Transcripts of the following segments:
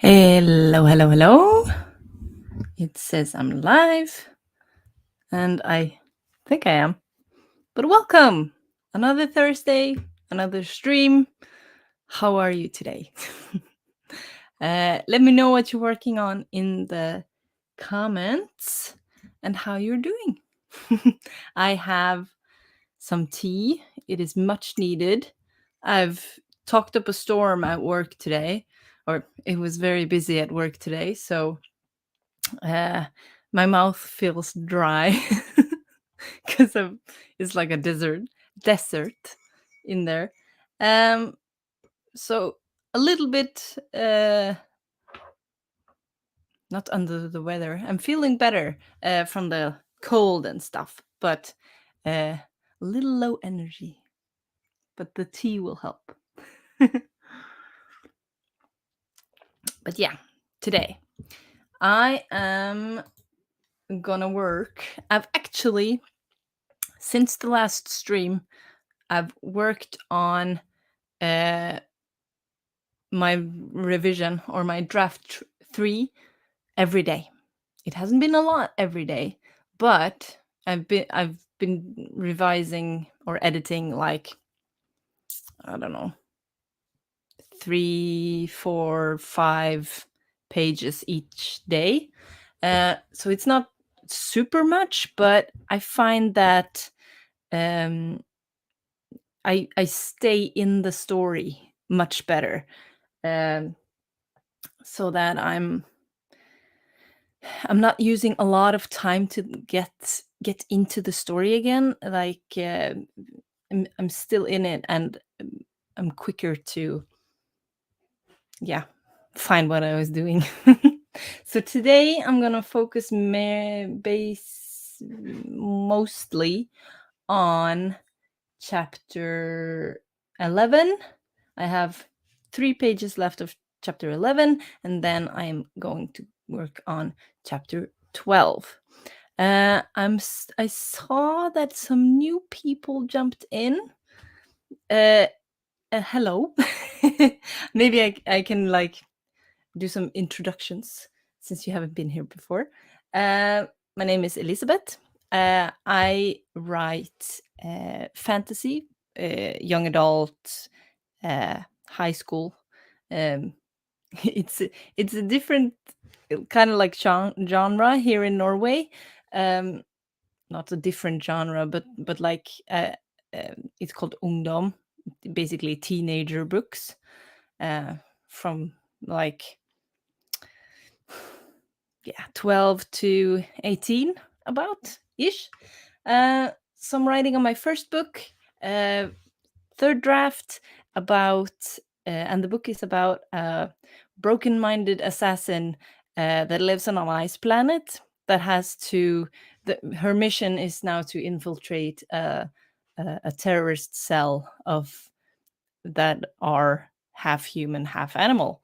Hello, hello, hello. It says I'm live, and I think I am. But welcome! Another Thursday, another stream. How are you today? Let me know what you're working on in the comments and how you're doing. I have some tea. It is much needed. I've talked up a storm at work today, or it was very busy at work today, so my mouth feels dry because of it's like a desert in there. Um, so a little bit not under the weather. I'm feeling better from the cold and stuff, but a little low energy. But the tea will help. But yeah, today I am gonna work. I've actually, since the last stream, I've worked on my revision or my draft 3 every day. It hasn't been a lot every day, but I've been revising or editing like, I don't know, 3, 4, 5 pages each day. So it's not super much, but I find that I stay in the story much better, so that I'm not using a lot of time to get into the story again. Like I'm still in it, and I'm quicker to find what I was doing. So today I'm gonna focus mostly on chapter 11. I have 3 pages left of chapter 11, and then I'm going to work on chapter 12. I saw that some new people jumped in. Hello. Maybe I can like do some introductions since you haven't been here before. My name is Elizabeth. I write fantasy, young adult, high school. Um, it's a different kind of like genre here in Norway. Um, Not a different genre, but like it's called ungdom, basically teenager books, from like 12 to 18 about ish. So I'm writing on my first book, third draft, about and the book is about a broken-minded assassin that lives on an ice planet that has to her mission is now to infiltrate a terrorist cell of that are half human, half animal.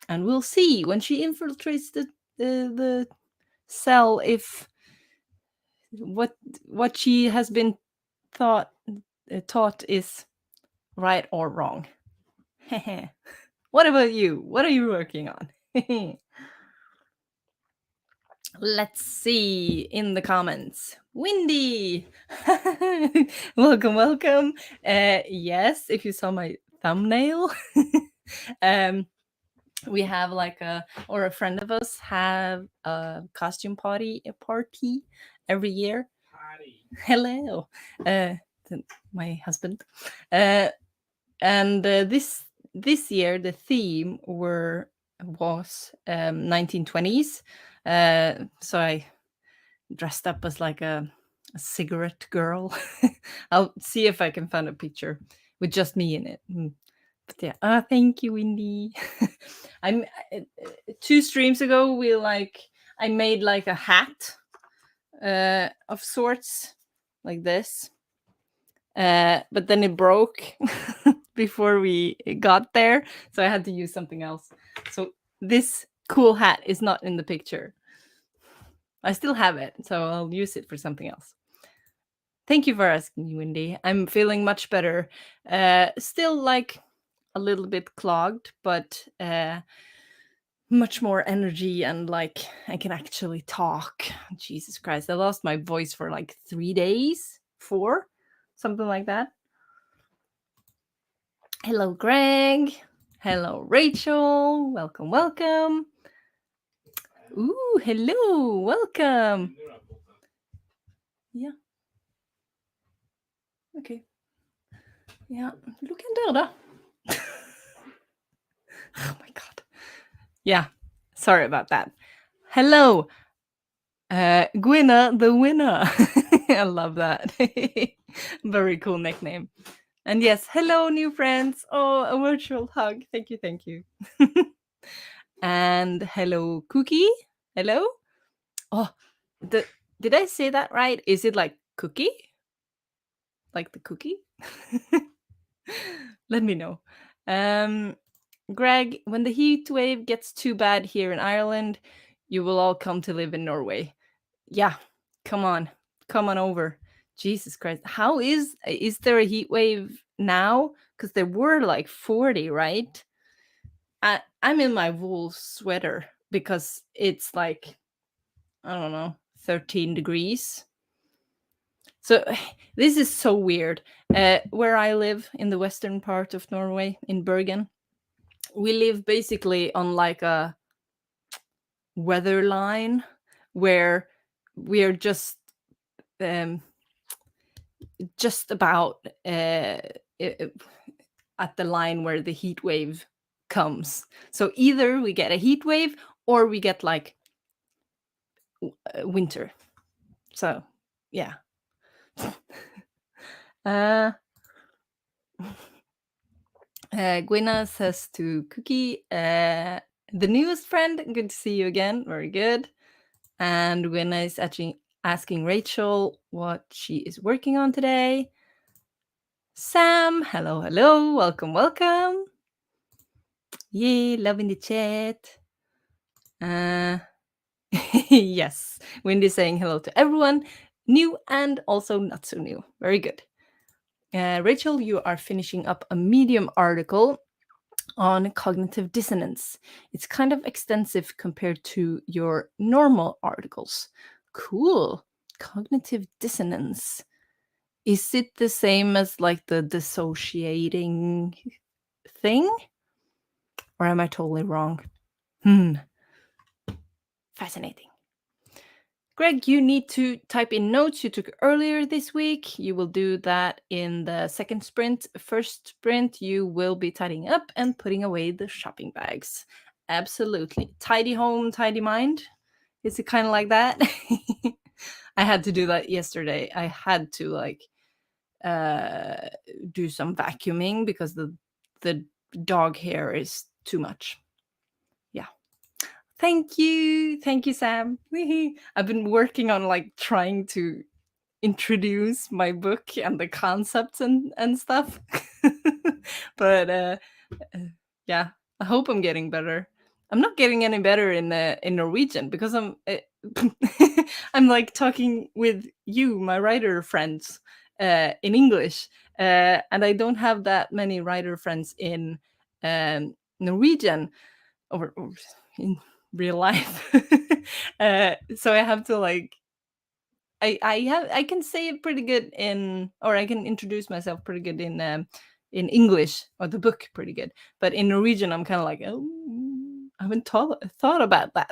And we'll see when she infiltrates the cell if what she has been thought taught is right or wrong. What about you? What are you working on? Let's see in the comments. Windy! Welcome, welcome. Yes, if you saw my thumbnail, we have like a friend of us have a costume party every year. Hello, my husband. And this year the theme was 1920s. So I dressed up as like a cigarette girl. I'll see if I can find a picture with just me in it. But yeah, thank you, Windy. I'm 2 streams ago. I made like a hat of sorts, like this. But then it broke before we got there, so I had to use something else. So this cool hat is not in the picture. I still have it, so I'll use it for something else. Thank you for asking, Wendy. I'm feeling much better. Still like a little bit clogged, but much more energy and like I can actually talk. Jesus Christ, I lost my voice for like 3 days, 4, something like that. Hello, Greg. Hello, Rachel. Welcome, welcome. Ooh, hello, welcome. Ja. Okej. Ja, lukk en dør, da. Oh my god. Yeah, sorry about that. Hello, Gwynna the winner. I love that. Very cool nickname. And yes, hello, new friends. Oh, a virtual hug. Thank you, thank you. And hello, Cookie. Hello. Oh, did I say that right? Is it like cookie? Like the cookie? Let me know. Greg, when the heat wave gets too bad here in Ireland, you will all come to live in Norway. Yeah, come on. Come on over. Jesus Christ. How is there a heat wave now? Because there were like 40, right? I'm in my wool sweater because it's like, I don't know, 13 degrees. So this is so weird. Where I live in the western part of Norway, in Bergen, we live basically on like a weather line where we are just about at the line where the heat wave comes. So either we get a heat wave or we get like winter. So yeah. Gwynna says to Cookie, the newest friend, good to see you again. Very good. And Gwynna is actually asking Rachel what she is working on today. Sam, hello, hello, welcome, welcome. Yay, love in the chat. Yes, Wendy saying hello to everyone, new and also not so new. Very good. Rachel, you are finishing up a Medium article on cognitive dissonance. It's kind of extensive compared to your normal articles. Cool. Cognitive dissonance. Is it the same as like the dissociating thing? Or am I totally wrong? Fascinating. Greg, you need to type in notes you took earlier this week. You will do that in the second sprint. First sprint, you will be tidying up and putting away the shopping bags. Absolutely. Tidy home, tidy mind. Is it kind of like that? I had to do that yesterday. I had to like do some vacuuming because the dog hair is too much. Yeah. Thank you, Sam. I've been working on like trying to introduce my book and the concepts and stuff. But yeah, I hope I'm getting better. I'm not getting any better in Norwegian because I'm like talking with you, my writer friends, in English, and I don't have that many writer friends in Norwegian or in real life. So I have to like I can say it pretty good in, or I can introduce myself pretty good in English, or the book pretty good, but in Norwegian I'm kind of like, oh, I haven't thought about that.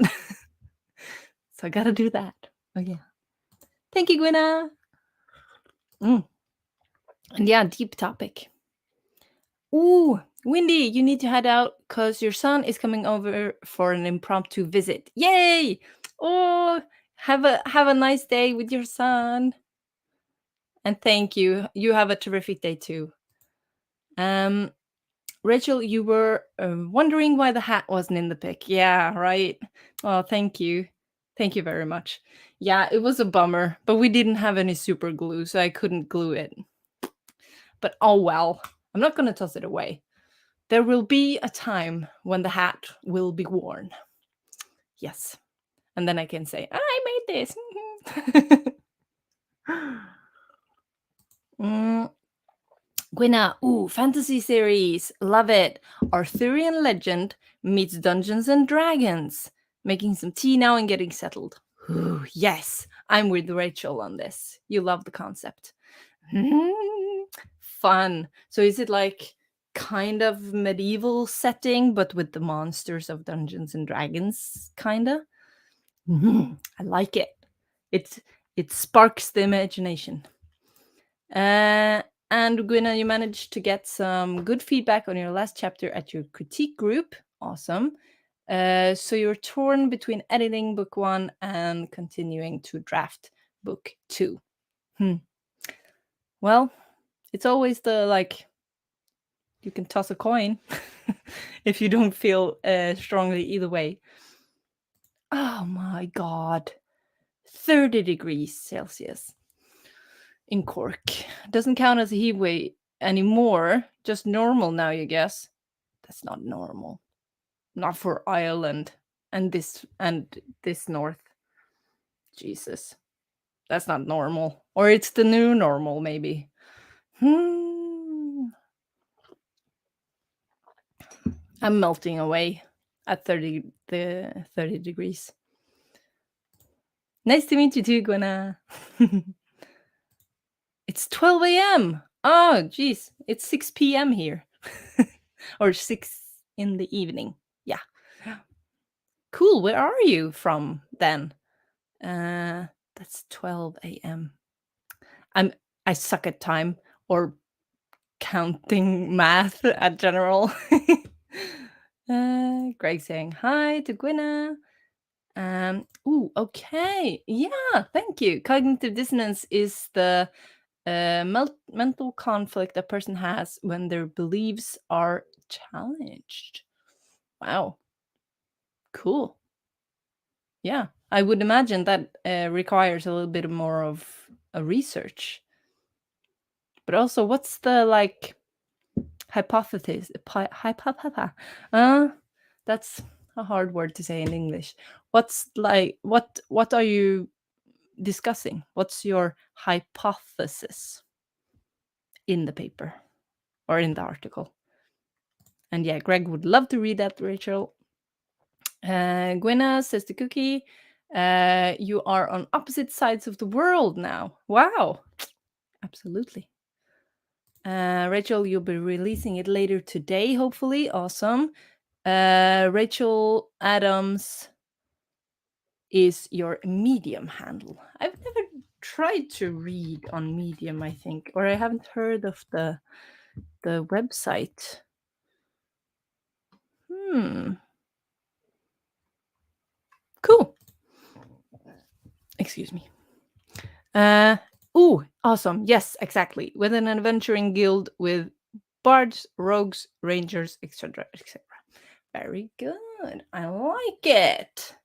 So I gotta do that. Oh yeah, thank you, Gwynna. And yeah, deep topic. Ooh, Windy, you need to head out because your son is coming over for an impromptu visit. Yay! Oh, have a nice day with your son. And thank you. You have a terrific day too. Rachel, you were wondering why the hat wasn't in the pic. Yeah, right. Oh, thank you. Thank you very much. Yeah, it was a bummer, but we didn't have any super glue, so I couldn't glue it. But oh well, I'm not going to toss it away. There will be a time when the hat will be worn. Yes. And then I can say, I made this. Gwynna, ooh, fantasy series, love it. Arthurian legend meets Dungeons and Dragons. Making some tea now and getting settled. Ooh, yes, I'm with Rachel on this. You love the concept. Fun. So is it like kind of medieval setting, but with the monsters of Dungeons and Dragons, kinda? I like it. It sparks the imagination. And Gwynna, you managed to get some good feedback on your last chapter at your critique group. Awesome. So you're torn between editing book 1 and continuing to draft book 2. Well, it's always the like, you can toss a coin if you don't feel strongly either way. Oh my God. 30 degrees Celsius in Cork. Doesn't count as a heat wave anymore. Just normal now, you guess. That's not normal. Not for Ireland and this north. Jesus. That's not normal. Or it's the new normal, maybe. I'm melting away at 30 degrees. Nice to meet you too, Gwenna. It's 12 a.m. Oh, geez. It's 6 p.m. here. Or 6 in the evening. Yeah. Cool. Where are you from then? That's 12 a.m. I suck at time or counting math at general. Greg saying hi to Gwynna. Okay. Yeah, thank you. Cognitive dissonance is the mental conflict a person has when their beliefs are challenged. Wow. Cool. Yeah, I would imagine that requires a little bit more of a research. But also, what's the like hypothesis? That's a hard word to say in English. What's like what are you discussing? What's your hypothesis in the paper or in the article? And yeah, Greg would love to read that, Rachel. Gwynna says to Cookie, you are on opposite sides of the world now. Wow. Absolutely. Rachel, you'll be releasing it later today, hopefully. Awesome. Rachel Adams is your Medium handle. I've never tried to read on Medium, I think, or I haven't heard of the website. Cool. Excuse me. Awesome. Yes, exactly. With an adventuring guild with bards, rogues, rangers, etc., etc. Very good. I like it.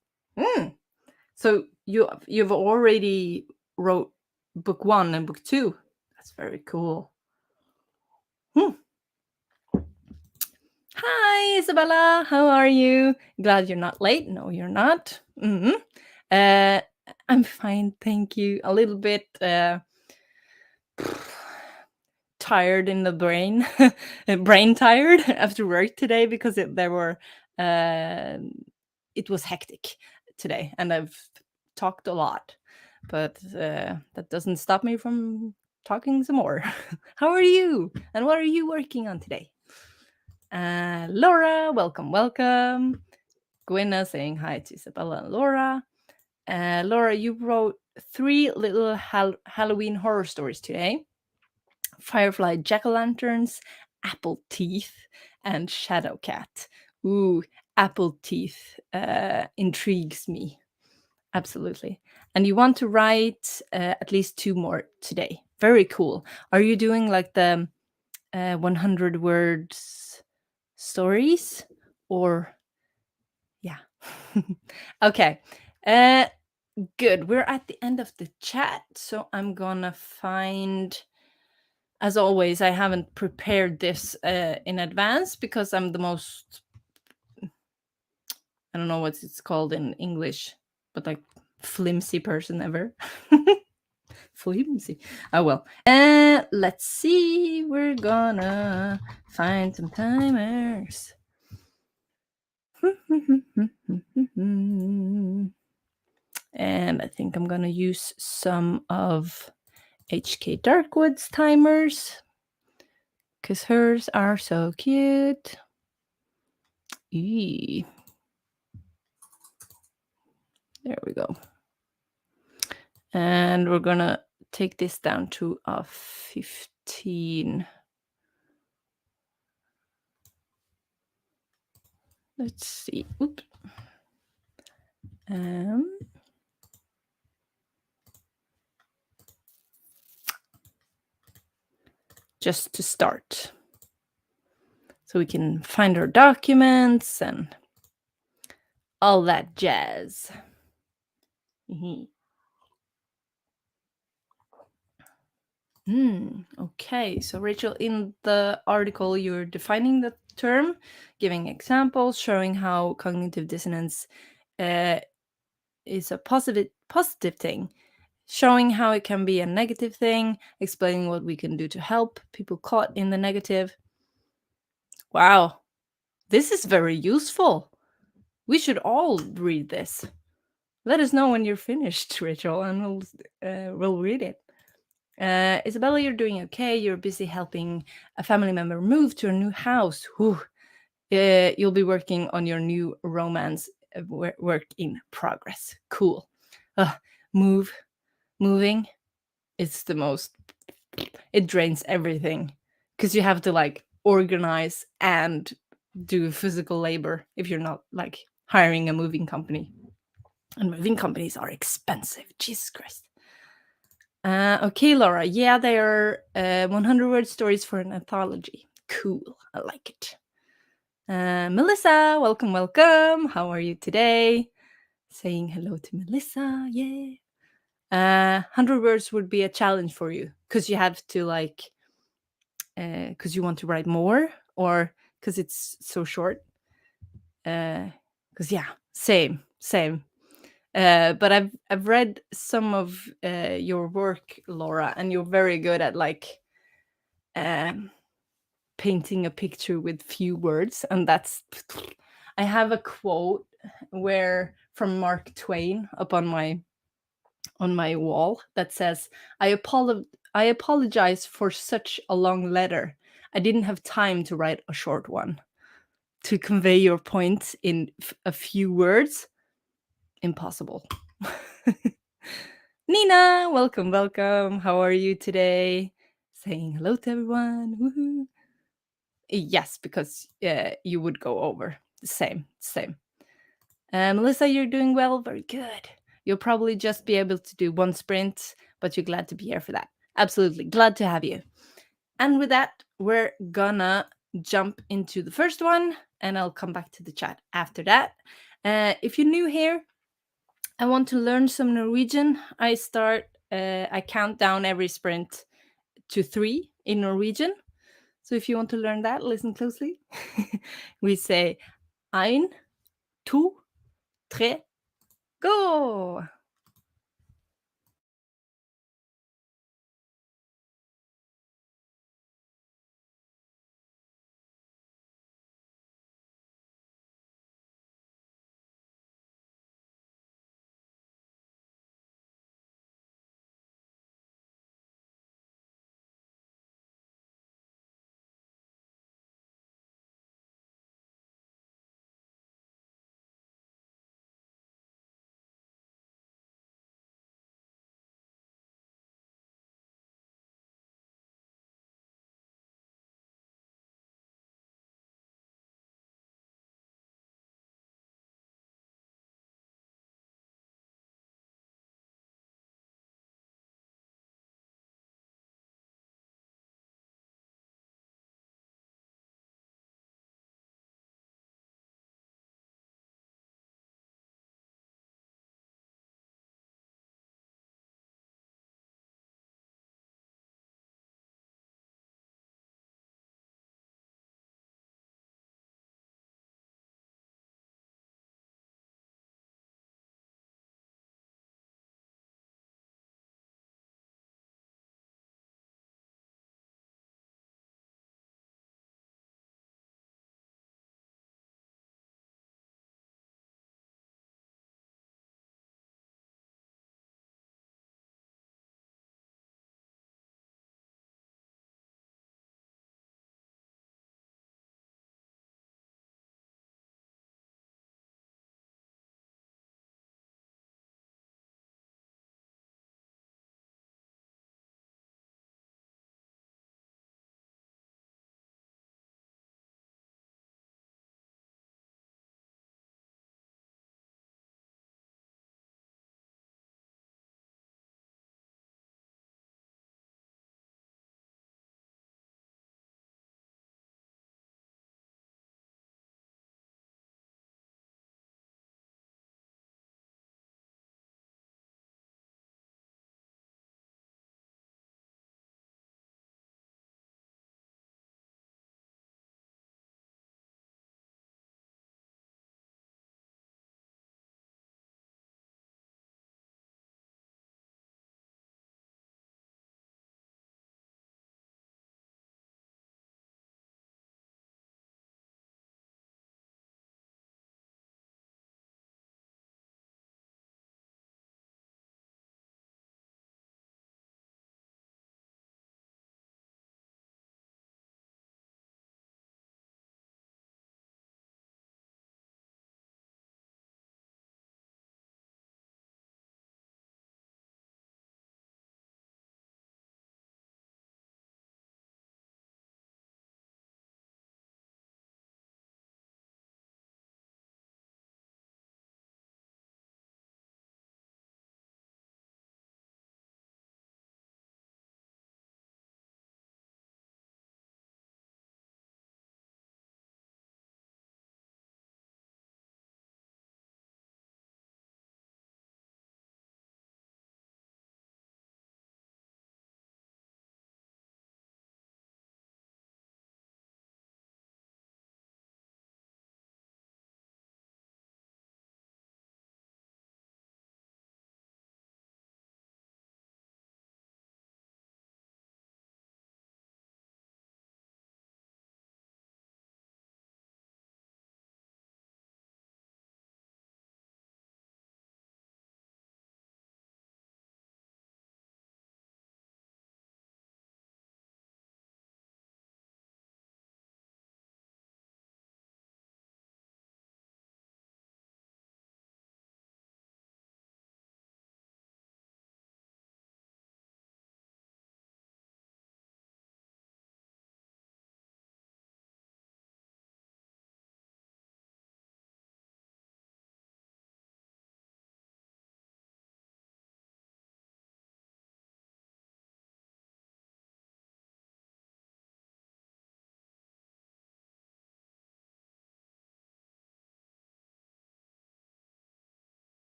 So you've already wrote book 1 and book 2. That's very cool. Hi, Isabella. How are you? Glad you're not late. No, you're not. I'm fine, thank you. A little bit tired in the brain, brain tired after work today because it was hectic today, and I've talked a lot, but that doesn't stop me from talking some more. How are you? And what are you working on today? Laura, welcome. Gwynna saying hi to Isabella and Laura. Laura, you wrote 3 little Halloween horror stories today. Firefly jack-o'-lanterns, apple teeth, and shadow cat. Ooh, apple teeth intrigues me. Absolutely. And you want to write at least 2 more today. Very cool. Are you doing like the 100 words stories or yeah? Okay. Good. We're at the end of the chat, so I'm gonna find, as always, I haven't prepared this in advance because I'm the most, I don't know what it's called in English, but like flimsy person ever. flimsy. Oh well. Let's see. We're gonna find some timers. And I think I'm gonna use some of HK Darkwood's timers because hers are so cute. Eee. There we go. And we're gonna take this down to a 15. Let's see. Oops. Just to start. So we can find our documents and all that jazz. Okay, so Rachel, in the article, you're defining the term, giving examples, showing how cognitive dissonance is a positive thing, showing how it can be a negative thing, explaining what we can do to help people caught in the negative. Wow, this is very useful. We should all read this. Let us know when you're finished, Rachel, and we'll read it. Isabella, you're doing okay. You're busy helping a family member move to a new house. Whew. You'll be working on your new romance work in progress. Cool. Moving. It's the most. It drains everything because you have to like organize and do physical labor if you're not like hiring a moving company. And moving companies are expensive. Jesus Christ. Okay, Laura. Yeah, they are 100-word stories for an anthology. Cool. I like it. Melissa, welcome. How are you today? Saying hello to Melissa. Yeah. 100 words would be a challenge for you because you have to like, because you want to write more or because it's so short. Because yeah, same. But I've read some of your work, Laura, and you're very good at like painting a picture with few words, and that's. I have a quote where from Mark Twain up on my wall that says, I apologize for such a long letter. I didn't have time to write a short one. To convey your point in a few words, impossible." Nina, welcome. How are you today? Saying hello to everyone. Woohoo. Yes, because you would go over. Same. Melissa, you're doing well. Very good. You'll probably just be able to do one sprint, but you're glad to be here for that. Absolutely. Glad to have you. And with that, we're gonna jump into the first one, and I'll come back to the chat after that. If you're new here, I want to learn some Norwegian. I count down every sprint to 3 in Norwegian. So if you want to learn that, listen closely. We say ein, to, tre, go!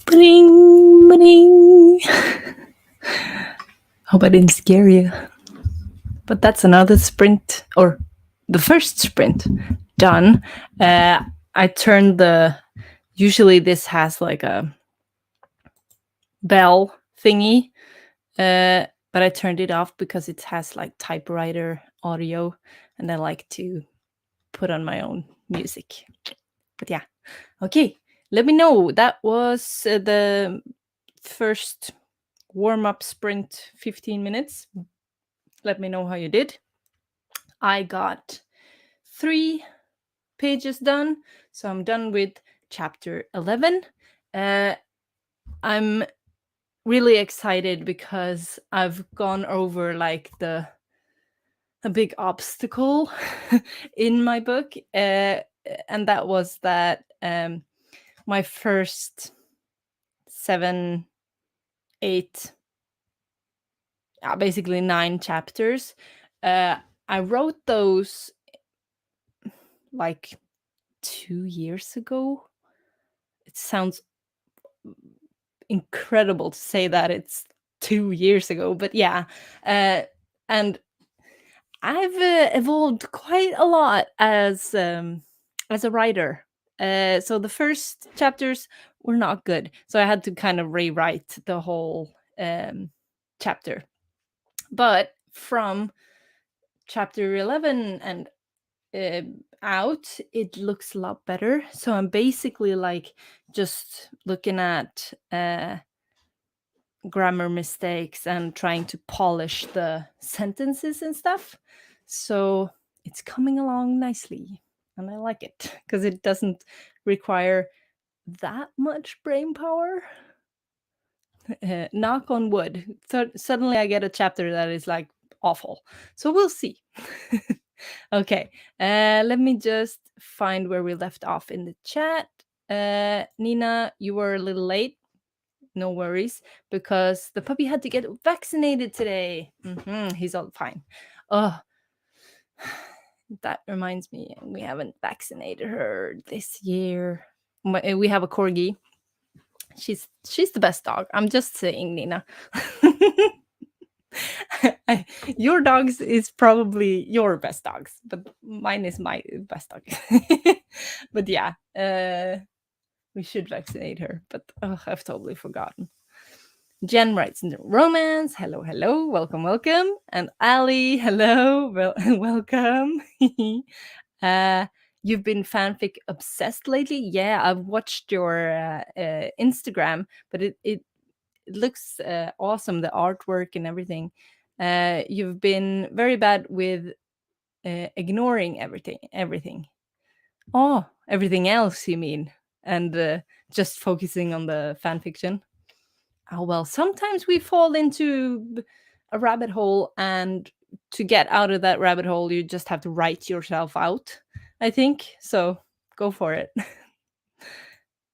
Bring, bring. Hope I didn't scare you. But that's another sprint, or the first sprint done. I turned the. Usually, this has like a bell thingy, but I turned it off because it has like typewriter audio, and I like to put on my own music. But yeah, okay. Let me know. That was the first warm up sprint, 15 minutes. Let me know how you did. I got 3 pages done, so I'm done with chapter 11. I'm really excited because I've gone over like a big obstacle in my book, and that was that my first 7, 8, basically 9 chapters. I wrote those like 2 years ago. It sounds incredible to say that it's 2 years ago, but yeah. And I've evolved quite a lot as a writer. So the first chapters were not good, so I had to kind of rewrite the whole chapter. But from chapter 11 and out, it looks a lot better. So I'm basically like just looking at grammar mistakes and trying to polish the sentences and stuff. So it's coming along nicely, and I like it because it doesn't require that much brain power. Knock on wood. Suddenly I get a chapter that is like awful. So we'll see. Okay, let me just find where we left off in the chat. Nina, you were a little late. No worries, because the puppy had to get vaccinated today. He's all fine. Oh, that reminds me, we haven't vaccinated her this year. We have a corgi. She's the best dog. I'm just saying, Nina. Your dogs is probably your best dogs, but mine is my best dog. But yeah, we should vaccinate her, but I've totally forgotten. Jen writes in the romance. Hello, hello, welcome, welcome. And Ali, hello, welcome. You've been fanfic obsessed lately. Yeah, I've watched your Instagram, but it looks awesome, the artwork and everything. You've been very bad with ignoring everything. Oh, everything else, you mean? And just focusing on the fan fiction. Oh, well, sometimes we fall into a rabbit hole, and to get out of that rabbit hole, you just have to write yourself out, I think. So go for it.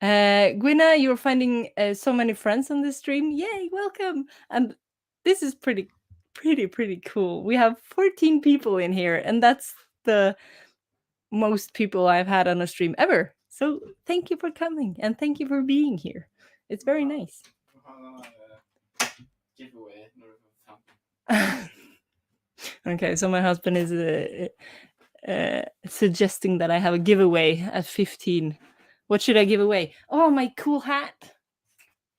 Gwynna, you're finding so many friends on this stream. Yay, welcome. And this is pretty cool. We have 14 people in here, and that's the most people I've had on a stream ever. So thank you for coming, and thank you for being here. It's very nice. Okay, so my husband is suggesting that I have a giveaway at 15. What should I give away? Oh, my cool hat.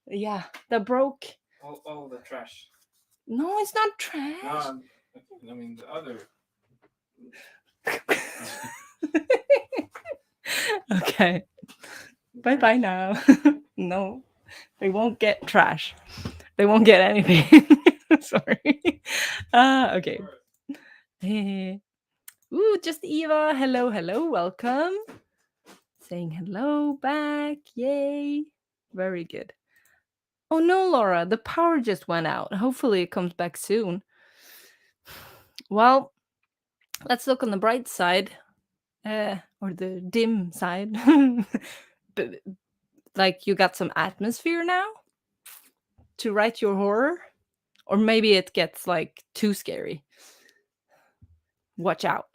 Yeah, that broke. All the trash. No, it's not trash. No, I mean the other. Okay. Bye bye now. No, they won't get trash. They won't get anything. Sorry. Okay. Ooh, just Eva. Hello, hello. Welcome. Saying hello back. Yay. Very good. Oh no, Laura, the power just went out. Hopefully it comes back soon. Well, let's look on the bright side. Or the dim side. But, like, you got some atmosphere now to write your horror? Or maybe it gets like too scary. Watch out.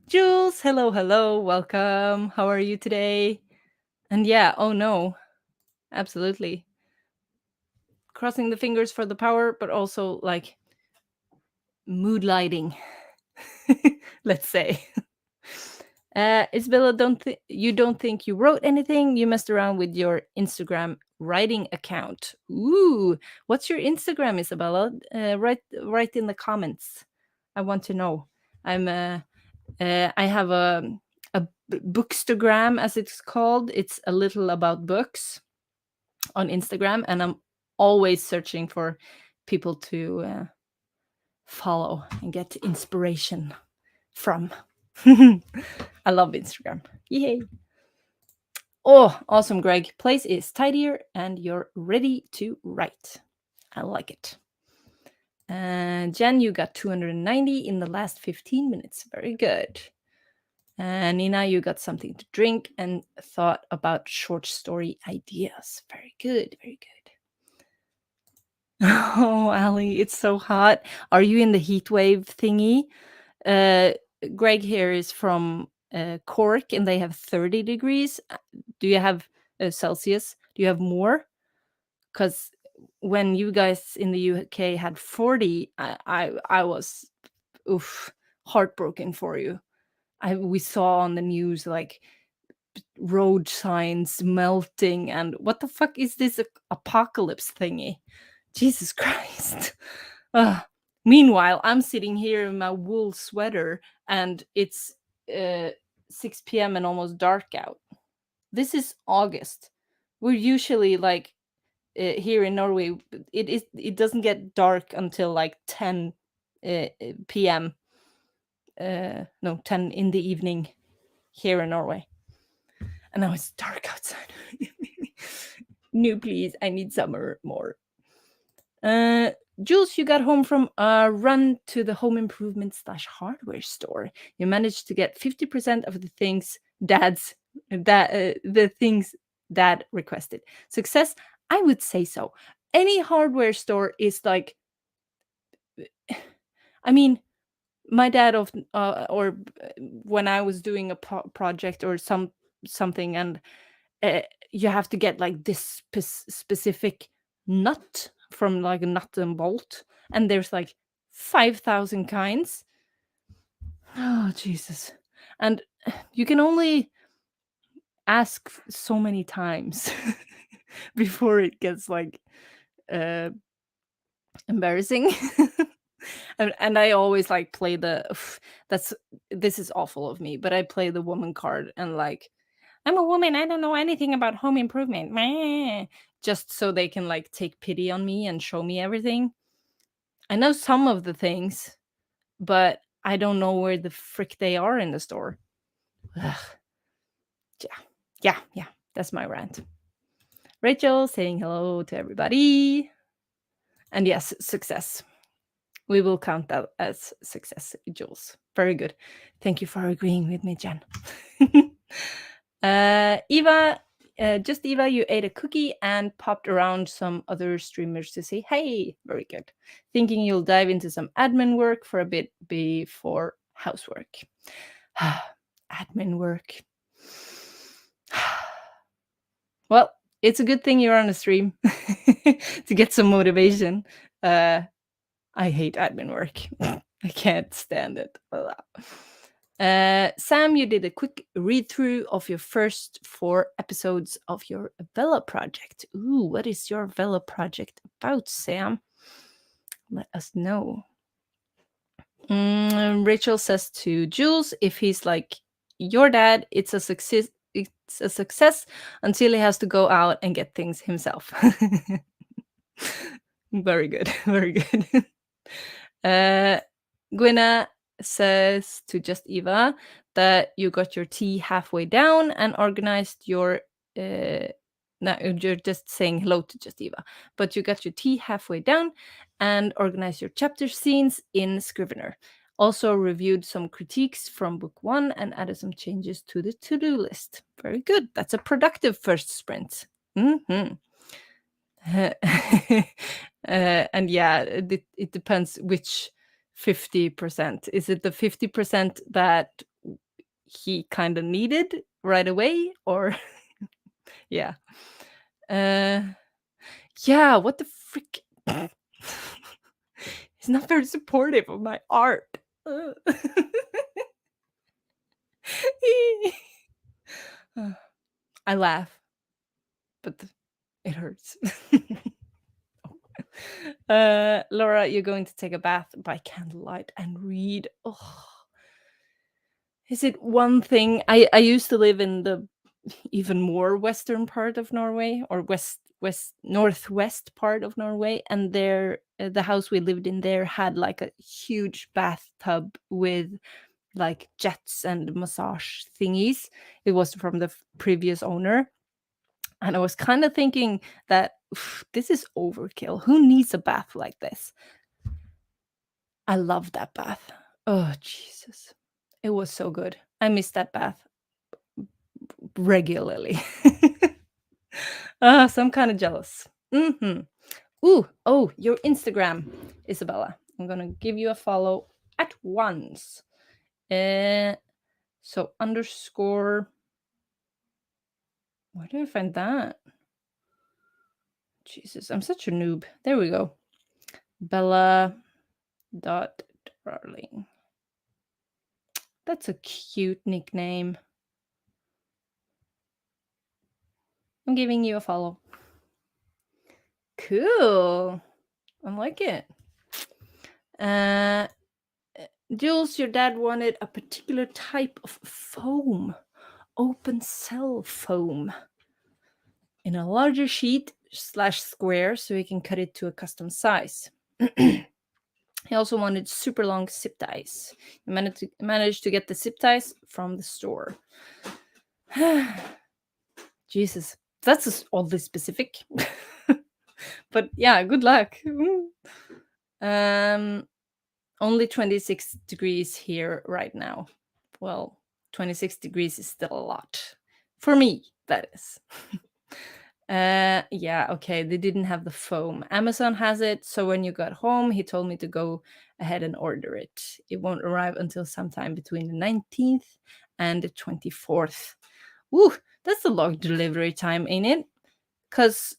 Jules, hello, hello, welcome. How are you today? And yeah, oh no, absolutely. Crossing the fingers for the power, but also like mood lighting, let's say. Isabella, you don't think you wrote anything? You messed around with your Instagram writing account. Ooh, what's your Instagram, Isabella? Write in the comments. I want to know. I have a bookstagram, as it's called. It's a little about books on Instagram, and I'm always searching for people to follow and get inspiration from. I love Instagram. Yay. Oh, awesome, Greg. Place is tidier and you're ready to write. I like it. And Jen, you got 290 in the last 15 minutes. Very good. And Nina, you got something to drink and thought about short story ideas. Very good. Very good. Oh, Ali, it's so hot. Are you in the heat wave thingy? Greg here is from Cork and they have 30 degrees. Do you have Celsius? Do you have more? Because when you guys in the UK had 40, I was heartbroken for you. We saw on the news like road signs melting, and what the fuck is this apocalypse thingy? Jesus Christ. Meanwhile, I'm sitting here in my wool sweater and it's 6 p.m. and almost dark out. This is August. We're usually like here in Norway, it doesn't get dark until like 10 p.m. No, 10 in the evening here in Norway. And now it's dark outside. No, please, I need summer more. Jules, you got home from a run to the home improvement / hardware store. You managed to get 50% of the things the things Dad requested. Success? I would say so. Any hardware store is like, I mean, my dad often, or when I was doing a project or something, and you have to get like this specific nut from like a nut and bolt, and there's like 5,000 kinds. Oh Jesus! And you can only ask so many times before it gets like embarrassing. And I always like play this is awful of me, but I play the woman card and like, I'm a woman, I don't know anything about home improvement. Meh. Just so they can like take pity on me and show me everything. I know some of the things, but I don't know where the frick they are in the store. Ugh. Yeah. That's my rant. Rachel saying hello to everybody. And yes, success. We will count that as success, Jules. Very good. Thank you for agreeing with me, Jen. Eva, just Eva, you ate a cookie and popped around some other streamers to say, hey, very good. Thinking you'll dive into some admin work for a bit before housework. Admin work. Well, it's a good thing you're on a stream to get some motivation. I hate admin work. I can't stand it. Sam, you did a quick read through of your first 4 episodes of your Vela project. Ooh, what is your Vela project about, Sam? Let us know. Rachel says to Jules, if he's like your dad, it's a success. It's a success until he has to go out and get things himself. Very good. Very good. Gwynna says to just Eva that you got your tea halfway down and organized your no, you're just saying hello to just Eva, but you got your tea halfway down and organized your chapter scenes in Scrivener. Also reviewed some critiques from book 1 and added some changes to the to-do list. Very good. That's a productive first sprint. Mm-hmm. And yeah, it depends which 50%. Is it the 50% that he kind of needed right away, or Yeah. Yeah, what the frick? He's not very supportive of my art. I laugh, but it hurts. Laura, you're going to take a bath by candlelight and read. Oh, is it one thing? I used to live in the even more western part of Norway, or west northwest part of Norway, and there the house we lived in there had like a huge bathtub with like jets and massage thingies. It was from the previous owner, and I was kind of thinking that this is overkill. Who needs a bath like this? I love that bath. Oh Jesus, it was so good. I miss that bath regularly. So I'm kind of jealous. Ooh, oh, your Instagram, Isabella. I'm gonna give you a follow at once. So underscore. Where do I find that? Jesus, I'm such a noob. There we go. Bella dot darling. That's a cute nickname. I'm giving you a follow. Cool. I like it. Jules, your dad wanted a particular type of foam, open cell foam, in a larger sheet / square so he can cut it to a custom size. He also wanted super long zip ties. He managed to get the zip ties from the store. Jesus, that's oddly specific. But yeah, good luck. Only 26 degrees here right now. Well, 26 degrees is still a lot. For me, that is. Yeah, okay, they didn't have the foam. Amazon has it, so when you got home, he told me to go ahead and order it. It won't arrive until sometime between the 19th and the 24th. Ooh, that's a long delivery time, ain't it? Because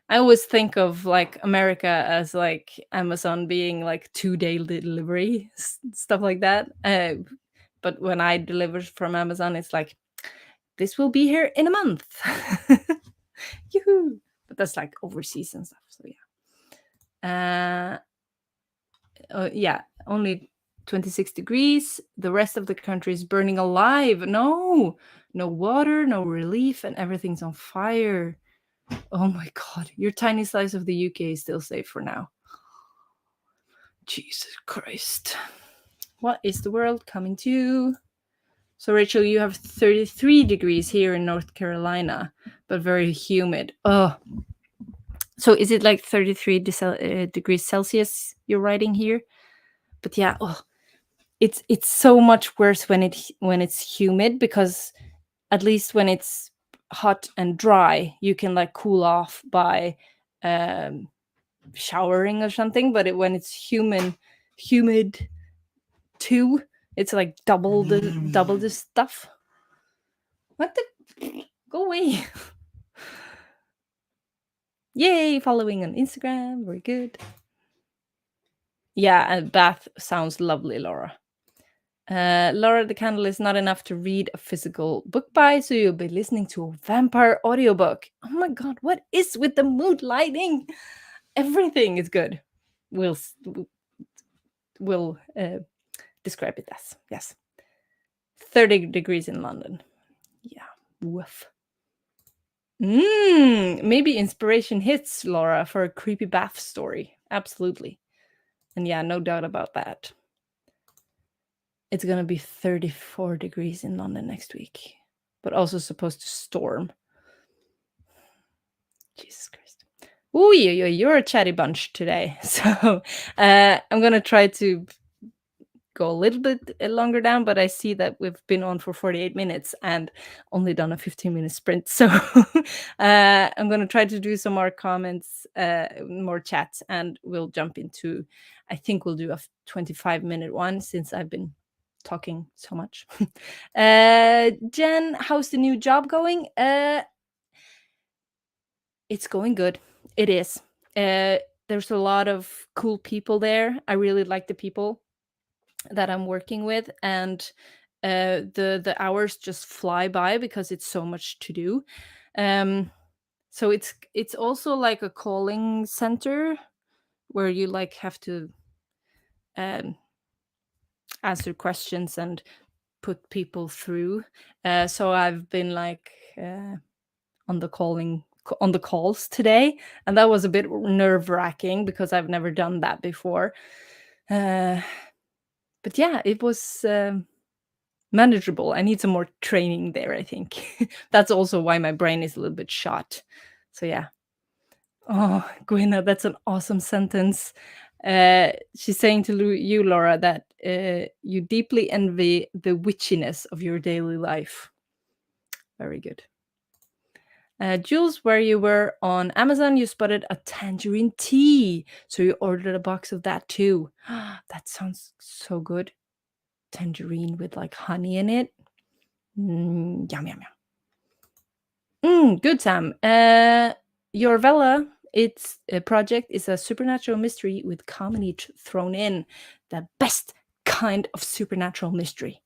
I always think of like America as like Amazon being like 2-day delivery, stuff like that. But when I deliver from Amazon, it's like, this will be here in a month. Yoo-hoo. But that's like overseas and stuff. So yeah. Yeah, only 26 degrees. The rest of the country is burning alive. No water, no relief, and everything's on fire. Oh my God, your tiny slice of the UK is still safe for now. Jesus Christ. What is the world coming to? So, Rachel, you have 33 degrees here in North Carolina, but very humid. Oh. So is it like 33 degrees Celsius you're writing here? But yeah, it's so much worse when it's humid, because at least when it's hot and dry, you can like cool off by showering or something. But when it's humid too, it's like double the stuff. What the? Go away. Yay, following on Instagram. Very good. Yeah, and bath sounds lovely, Laura. Laura, the candle is not enough to read a physical book by, so you'll be listening to a vampire audiobook. Oh my God, what is with the mood lighting? Everything is good. We'll describe it as, yes. 30 degrees in London. Yeah, woof. Maybe inspiration hits, Laura, for a creepy bath story. Absolutely. And yeah, no doubt about that. It's going to be 34 degrees in London next week, but also supposed to storm. Jesus Christ. Ooh, you're a chatty bunch today. So I'm going to try to go a little bit longer down, but I see that we've been on for 48 minutes and only done a 15-minute sprint. So I'm going to try to do some more comments, more chats, and we'll jump into, I think we'll do a 25-minute one since I've been talking so much. Jen, how's the new job going? It's going good. It is. There's a lot of cool people there. I really like the people that I'm working with, and the hours just fly by because it's so much to do. So it's also like a calling center where you like have to um, answer questions and put people through. So I've been like on the on the calls today, and that was a bit nerve wracking because I've never done that before. Uh, but yeah, it was manageable. I need some more training there, I think. That's also why my brain is a little bit shot. So yeah. Oh, Gwynna, that's an awesome sentence. She's saying to you, Laura, that you deeply envy the witchiness of your daily life. Very good. Jules, where you were on Amazon, you spotted a tangerine tea. So you ordered a box of that too. That sounds so good. Tangerine with like honey in it. Yum, yum, yum. Good, Sam. Your Vella, its project is a supernatural mystery with comedy thrown in. The best kind of supernatural mystery.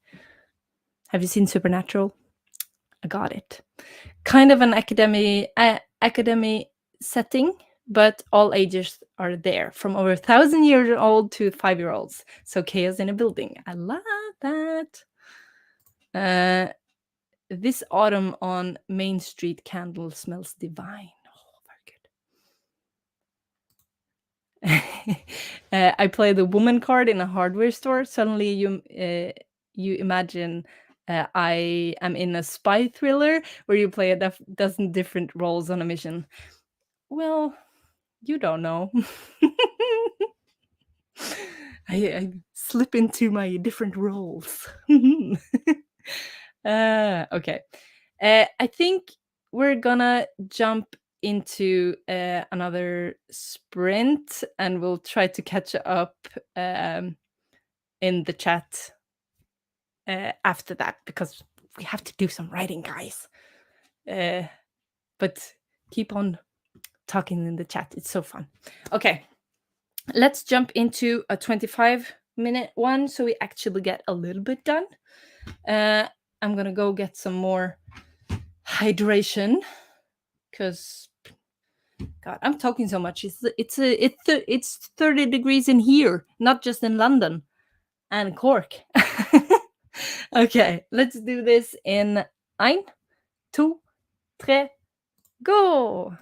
Have you seen Supernatural? I got it. Kind of an academy setting, but all ages are there, from over 1,000 years old to 5-year-olds. So chaos in a building. I love that. This autumn on Main Street candle smells divine. Oh, very good. I play the woman card in a hardware store. Suddenly you imagine I am in a spy thriller where you play a dozen different roles on a mission. Well, you don't know. I slip into my different roles. Okay. I think we're gonna jump into another sprint and we'll try to catch up in the chat after that because we have to do some writing, guys. But keep on talking in the chat. It's so fun. Okay. Let's jump into a 25-minute one so we actually get a little bit done. I'm gonna go get some more hydration because God, I'm talking so much. It's 30 degrees in here, not just in London and Cork. Okay, let's do this in 1, 2, 3, go!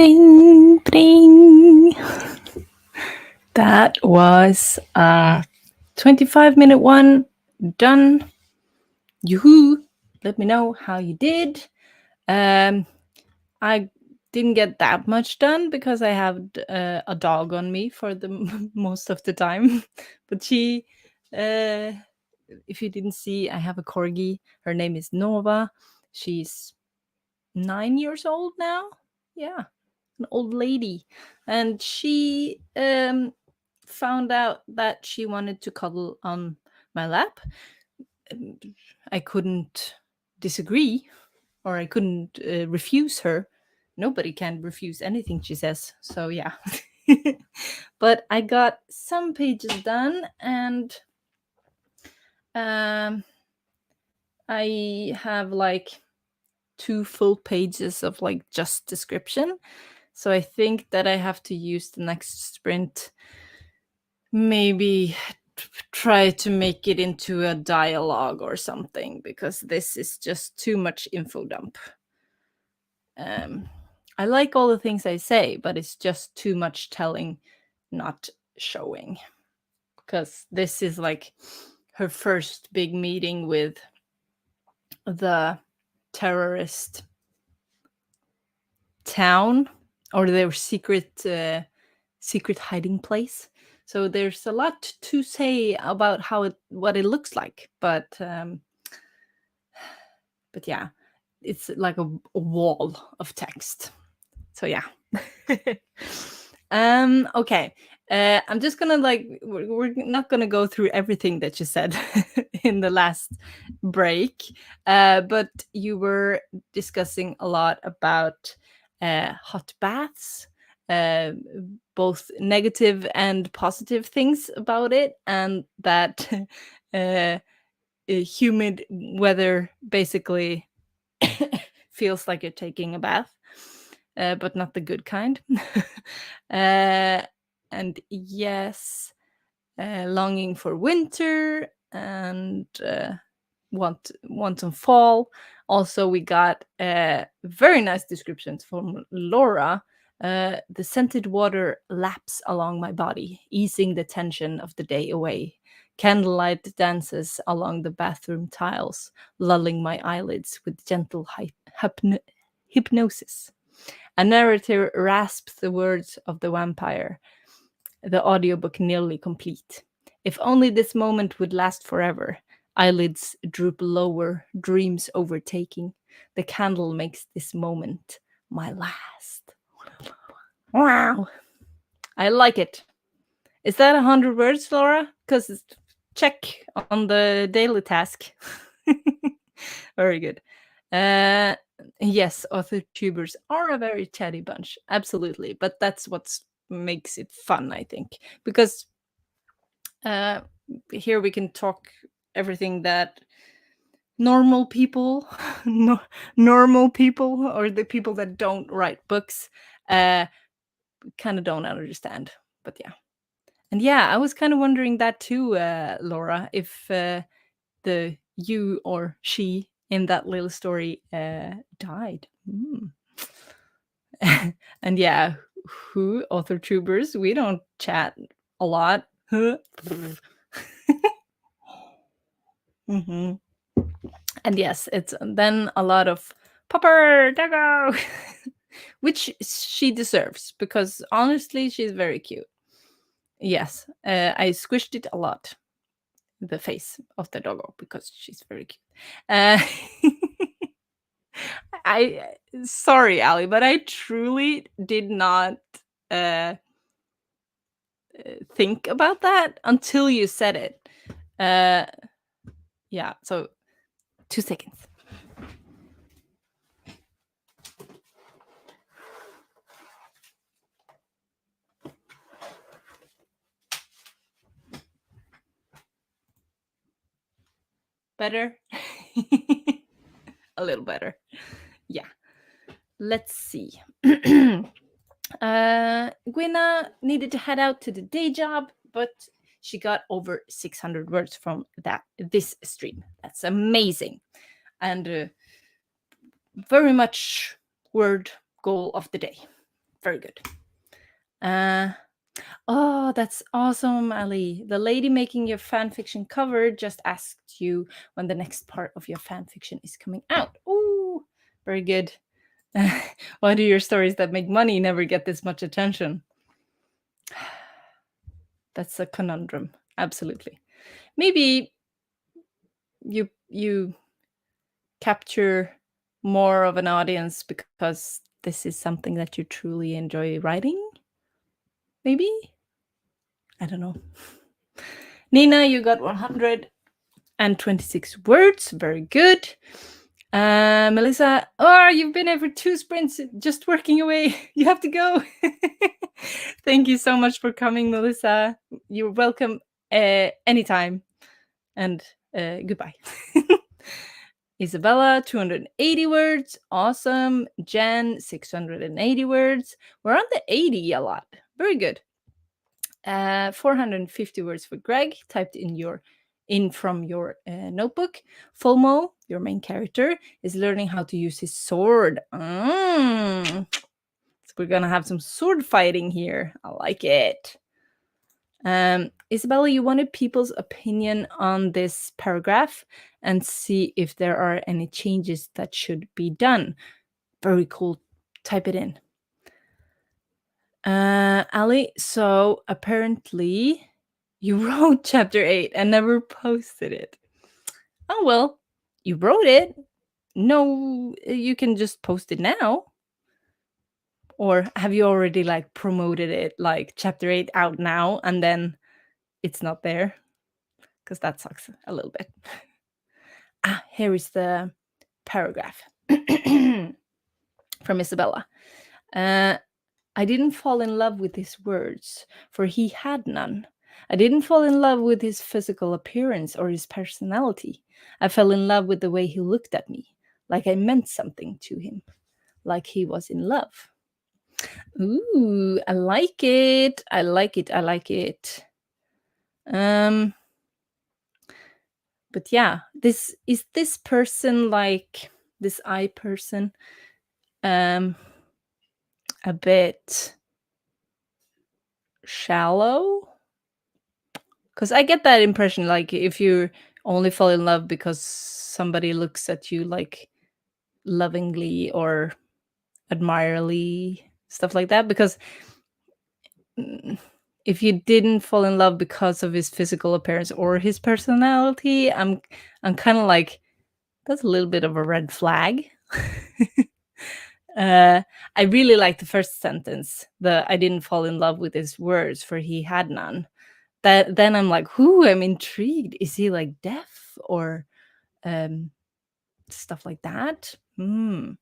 Ding, ding. That was a 25-minute one. Done. Yoo-hoo. Let me know how you did. I didn't get that much done because I have a dog on me for the most of the time. But she, if you didn't see, I have a corgi. Her name is Nova. She's 9 years old now. Yeah, an old lady. And she found out that she wanted to cuddle on my lap. I couldn't disagree, or I couldn't refuse her. Nobody can refuse anything she says. So yeah. But I got some pages done, and I have like 2 full pages of like just description. So I think that I have to use the next sprint, maybe try to make it into a dialogue or something, because this is just too much info dump. I like all the things I say, but it's just too much telling, not showing. Because this is like her first big meeting with the terrorist town, or their secret hiding place. So there's a lot to say about what it looks like, but yeah, it's like a wall of text. So yeah. Okay. I'm just gonna we're not gonna go through everything that you said in the last break, but you were discussing a lot about hot baths, uh, both negative and positive things about it, and that humid weather basically feels like you're taking a bath, but not the good kind. And yes, longing for winter, and want some fall. Also, we got very nice descriptions from Laura. The scented water laps along my body, easing the tension of the day away. Candlelight dances along the bathroom tiles, lulling my eyelids with gentle hypnosis. A narrator rasps the words of the vampire, the audiobook nearly complete. If only this moment would last forever. Eyelids droop lower, dreams overtaking. The candle makes this moment my last. Wow. I like it. Is that 100 words, Laura? Because check on the daily task. Very good. Yes, author tubers are a very chatty bunch. Absolutely. But that's what makes it fun, I think. Because here we can talk everything that normal people, normal people, or the people that don't write books, kind of don't understand. But yeah. And yeah, I was kind of wondering that too, Laura, if the you or she in that little story died. And yeah, who author tubers? We don't chat a lot. Mm-hmm. And yes, it's then a lot of Popper Dago, which she deserves, because honestly, she's very cute. Yes, I squished it a lot, the face of the doggo, because she's very cute. I sorry, Ali, but I truly did not think about that until you said it. Yeah, so 2 seconds. Better? A little better. Yeah. Let's see. Gwynna needed to head out to the day job, but she got over 600 words from this stream. That's amazing. And very much word goal of the day. Very good. Oh, that's awesome, Ali. The lady making your fan fiction cover just asked you when the next part of your fan fiction is coming out. Oh, very good. Why do your stories that make money never get this much attention? That's a conundrum. Absolutely. Maybe you capture more of an audience because this is something that you truly enjoy writing? Maybe? I don't know. Nina, you got 126 words. Very good. Melissa, oh, you've been here for 2 sprints, just working away. You have to go. Thank you so much for coming, Melissa. You're welcome anytime. And goodbye. Isabella, 280 words. Awesome. Jen, 680 words. We're on the 80 a lot. Very good. 450 words for Greg, typed in from your notebook. Fulmo, your main character, is learning how to use his sword. So we're gonna have some sword fighting here. I like it. Isabella, you wanted people's opinion on this paragraph and see if there are any changes that should be done. Very cool. Type it in. Ali, so apparently you wrote chapter 8 and never posted it. Oh, well, you wrote it. No, you can just post it now. Or have you already like promoted it, like chapter 8 out now, and then it's not there? Because that sucks a little bit. Here is the paragraph from Isabella. I didn't fall in love with his words, for he had none. I didn't fall in love with his physical appearance or his personality. I fell in love with the way he looked at me, like I meant something to him, like he was in love. Ooh, I like it. I like it. I like it. But yeah, this person, like this I person, a bit shallow? Because I get that impression, like if you only fall in love because somebody looks at you like lovingly or admirably, stuff like that. Because if you didn't fall in love because of his physical appearance or his personality, I'm kind of like, that's a little bit of a red flag. I really like the first sentence, I didn't fall in love with his words, for he had none. That then I'm like, I'm intrigued. Is he like deaf or stuff like that? I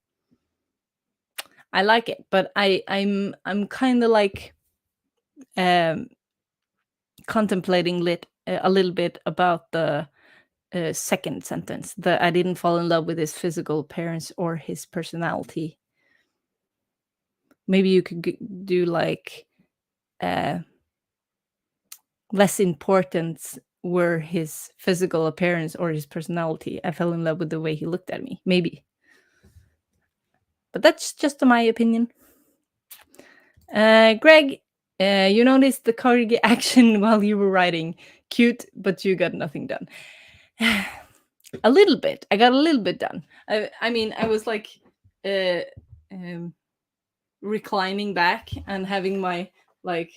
like it, but I'm kind of like contemplating a little bit about the second sentence, that I didn't fall in love with his physical appearance or his personality. Maybe you could do like less important were his physical appearance or his personality. I fell in love with the way he looked at me. Maybe. But that's just my opinion. Greg, you noticed the corgi action while you were writing. Cute, but you got nothing done. A little bit. I got a little bit done. I mean, I was like reclining back and having my like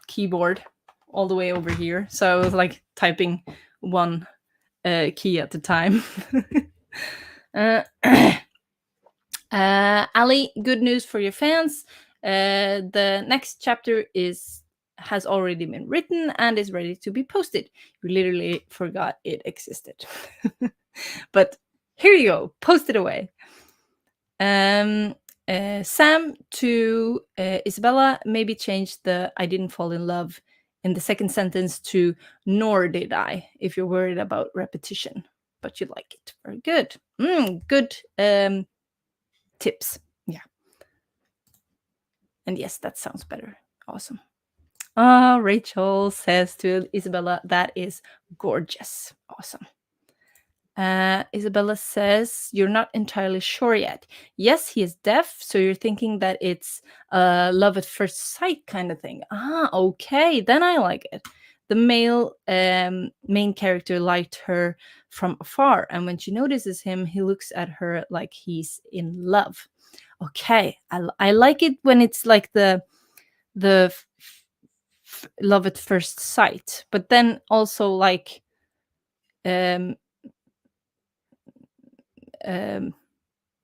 keyboard all the way over here. So I was like typing one key at a time. Ali, good news for your fans. The next chapter has already been written and is ready to be posted. You literally forgot it existed. But here you go, post it away. Sam to Isabella, maybe change the I didn't fall in love in the second sentence to nor did I, if you're worried about repetition, but you like it. Very good. Good tips. Yeah. And yes, that sounds better. Awesome. Rachel says to Isabella, that is gorgeous. Awesome. Isabella says, you're not entirely sure yet. Yes, he is deaf, so you're thinking that it's a love at first sight kind of thing. Ah, okay, then I like it. The male main character liked her from afar, and when she notices him, he looks at her like he's in love. Okay, I like it when it's like the love at first sight, but then also like um um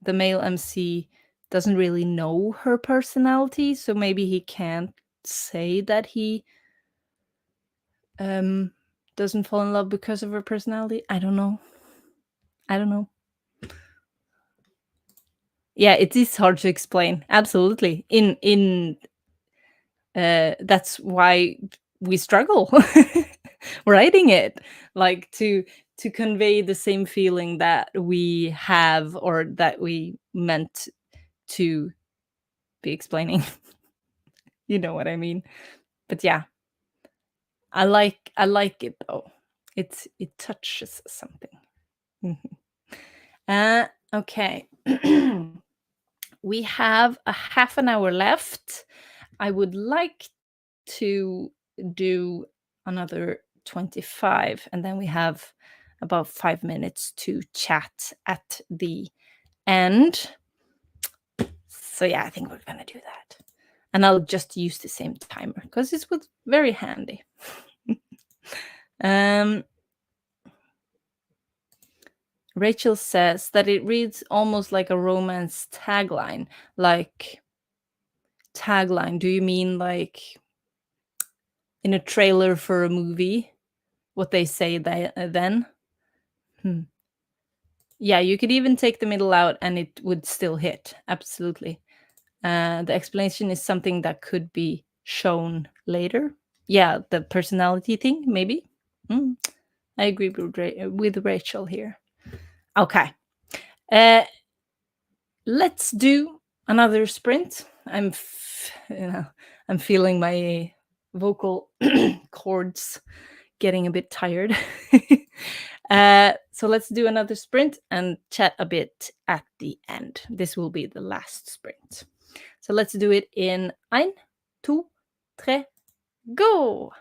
the male MC doesn't really know her personality, so maybe he can't say that he um doesn't fall in love because of her personality. I don't know. I don't know. Yeah, it is hard to explain. Absolutely. In That's why we struggle writing it, like to convey the same feeling that we have or that we meant to be explaining. You know what I mean? But yeah, I like it though. It touches something. Mhm. Okay. We have a half an hour left. I would like to do another 25, and then we have about 5 minutes to chat at the end. So yeah, I think we're gonna do that. And I'll just use the same timer because it was very handy. um, Rachel says that it reads almost like a romance tagline. Like, tagline, do you mean like in a trailer for a movie? What they say then? Hmm. Yeah, you could even take the middle out and it would still hit. Absolutely. The explanation is something that could be shown later. Yeah, the personality thing, maybe. Mm, I agree with Rachel here. Okay. Uh, let's do another sprint. I'm feeling my vocal cords getting a bit tired. So let's do another sprint and chat a bit at the end. This will be the last sprint. So let's do it in 1, 2, 3, go!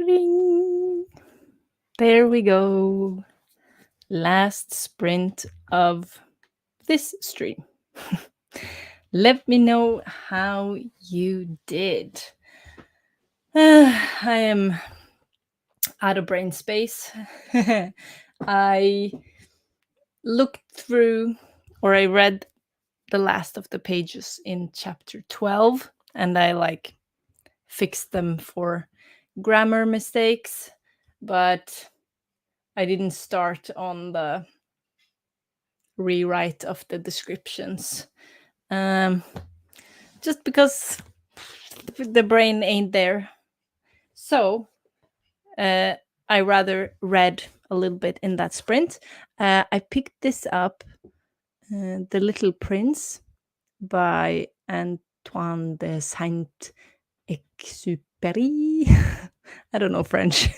Ring. There we go. Last sprint of this stream. Let me know how you did. I am out of brain space. I looked through, or I read the last of the pages in chapter 12, and I fixed them for grammar mistakes, but I didn't start on the rewrite of the descriptions. Just because the brain ain't there. So I rather read a little bit in that sprint. I picked this up, The Little Prince by Antoine de Saint-Exupéry. I don't know French,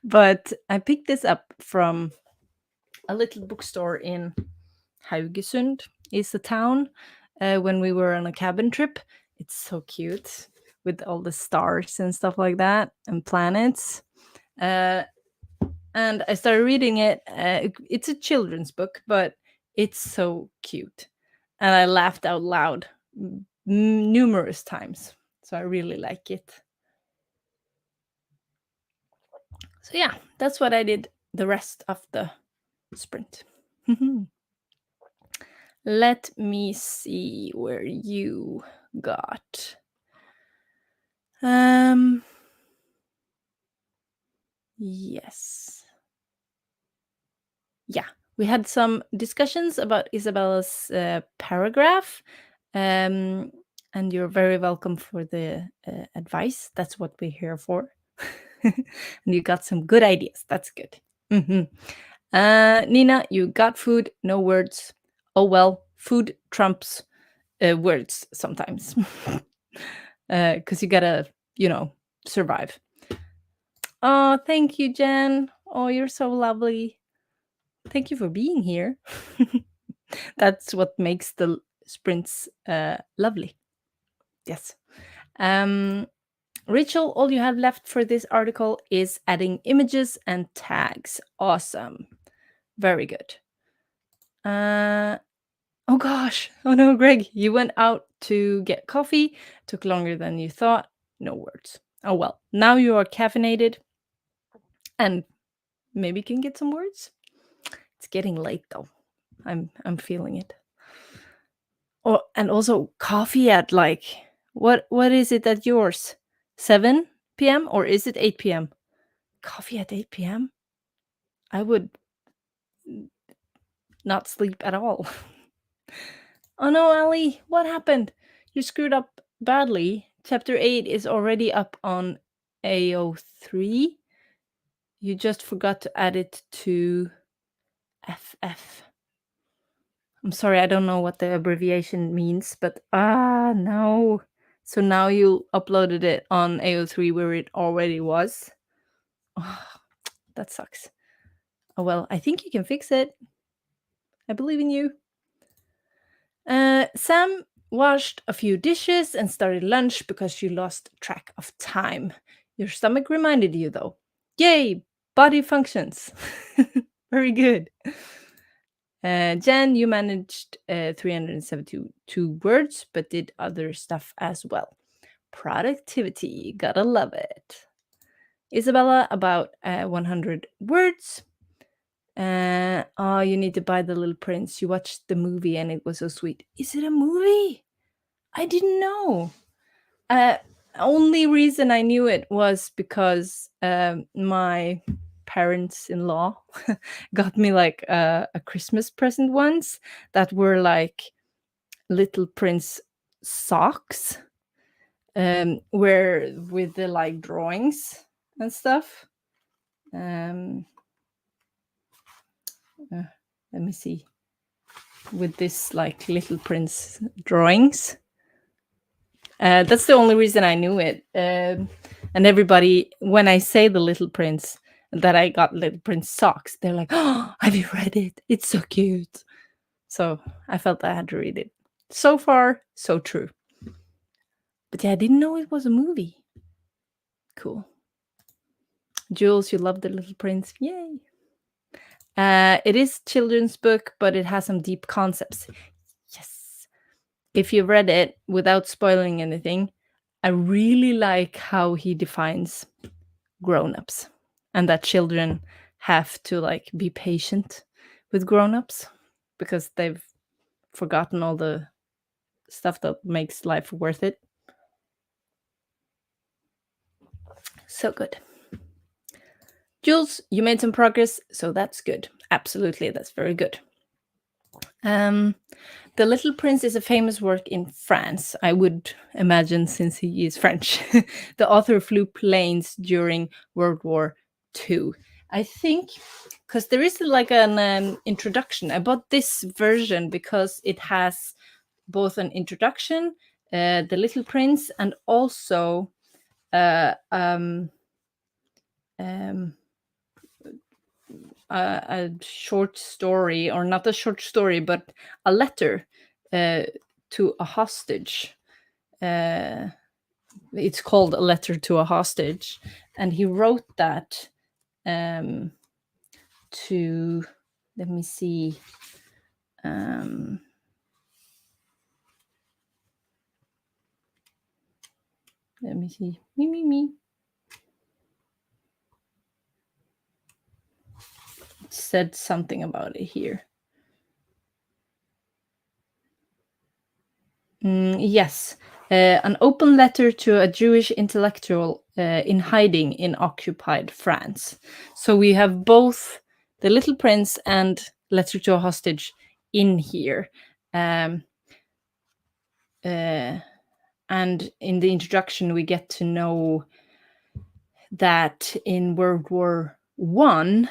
but I picked this up from a little bookstore in Haugesund, is the town, when we were on a cabin trip. It's so cute with all the stars and stuff like that and planets. And I started reading it. It's a children's book, but it's so cute. And I laughed out loud numerous times. So I really like it. So yeah, that's what I did the rest of the sprint. Let me see where you got. Yes. Yeah, we had some discussions about Isabella's paragraph. And you're very welcome for the advice. That's what we're here for. And you got some good ideas. That's good. Nina, you got food, no words. Oh well, food trumps words sometimes. Because you gotta, survive. Oh, thank you, Jen. Oh, you're so lovely. Thank you for being here. That's what makes the sprints lovely. Yes. Rachel, all you have left for this article is adding images and tags. Awesome. Very good. Oh gosh. Oh no, Greg, you went out to get coffee. Took longer than you thought. No words. Oh well. Now you are caffeinated and maybe can get some words. It's getting late though. I'm feeling it. Oh, and also coffee at what is it at yours? 7 p.m. or is it 8 p.m.? Coffee at 8 p.m.? I would not sleep at all. Oh no, Ali, what happened? You screwed up badly. Chapter 8 is already up on AO3. You just forgot to add it to FF. I'm sorry, I don't know what the abbreviation means, but no. So now you uploaded it on AO3 where it already was. Oh, that sucks. Oh well, I think you can fix it. I believe in you. Sam washed a few dishes and started lunch because she lost track of time. Your stomach reminded you though. Yay, body functions. Very good. Jen, you managed 372 words, but did other stuff as well. Productivity, gotta love it. Isabella, about 100 words. Oh, you need to buy The Little Prince. You watched the movie and it was so sweet. Is it a movie? I didn't know. Only reason I knew it was because my parents-in-law got me a Christmas present once that were Little Prince socks, where with the drawings and stuff. Let me see. With this Little Prince drawings. That's the only reason I knew it. And everybody, when I say The Little Prince, that I got Little Prince socks, they're like, "Oh, have you read it? It's so cute." So I felt I had to read it. So far, so true. But yeah, I didn't know it was a movie. Cool. Jules, you love The Little Prince. Yay. It is children's book, but it has some deep concepts. Yes. If you read it without spoiling anything, I really like how he defines grown-ups and that children have to like be patient with grown-ups because they've forgotten all the stuff that makes life worth it. So good. Jules, you made some progress, so that's good. Absolutely, that's very good. The Little Prince is a famous work in France, I would imagine, since he is French. The author flew planes during World War II. I think, because there is like an introduction. I bought this version because it has both an introduction, The Little Prince, and also a short story, or not a short story, but a letter to a hostage. It's called A Letter to a Hostage, and he wrote that to, let me see, me. It said something about it here. Yes, an open letter to a Jewish intellectual in hiding in occupied France. So we have both The Little Prince and Letter to a Hostage in here. And in the introduction, we get to know that in World War I,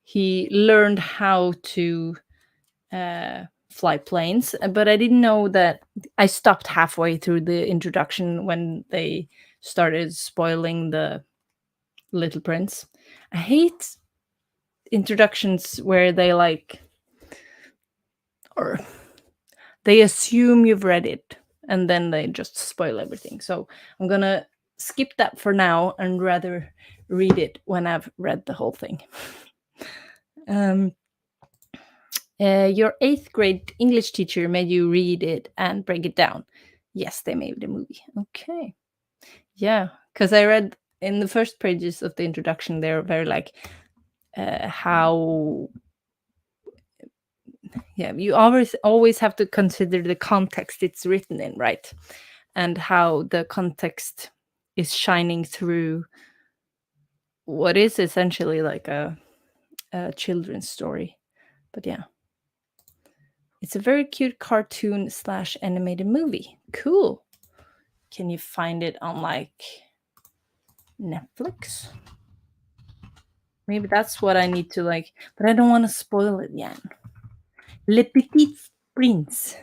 he learned how to fly planes, but I didn't know that. I stopped halfway through the introduction when they started spoiling the Little Prince. I hate introductions where they like, or they assume you've read it and then they just spoil everything. So I'm gonna skip that for now and rather read it when I've read the whole thing. Your 8th grade English teacher made you read it and break it down. Yes, they made the movie. Okay. Yeah, because I read in the first pages of the introduction, they're very like how. Yeah, you always have to consider the context it's written in, right? And how the context is shining through what is essentially like a children's story. But yeah. It's a very cute cartoon / animated movie. Cool. Can you find it on like Netflix? Maybe that's what I need to like, but I don't want to spoil it yet. Le Petit Prince.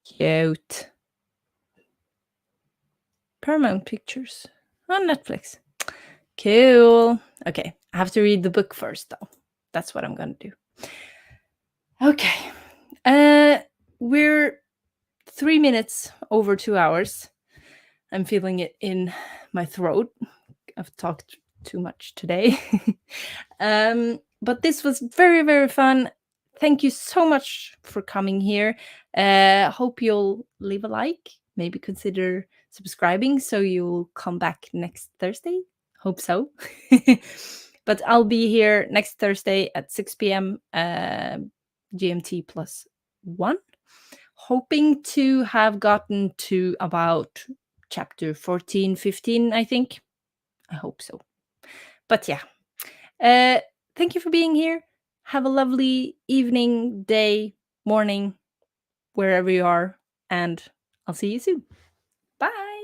Cute. Paramount Pictures on Netflix. Cool. Okay, I have to read the book first, though. That's what I'm gonna do. Okay. We're 3 minutes over 2 hours. I'm feeling it in my throat. I've talked too much today. But this was very, very fun. Thank you so much for coming here. Hope you'll leave a like, maybe consider subscribing so you'll come back next Thursday. Hope so. But I'll be here next Thursday at 6 p.m. GMT +1. Hoping to have gotten to about chapter 14, 15, I think. I hope so. But yeah. Thank you for being here. Have a lovely evening, day, morning, wherever you are. And I'll see you soon. Bye.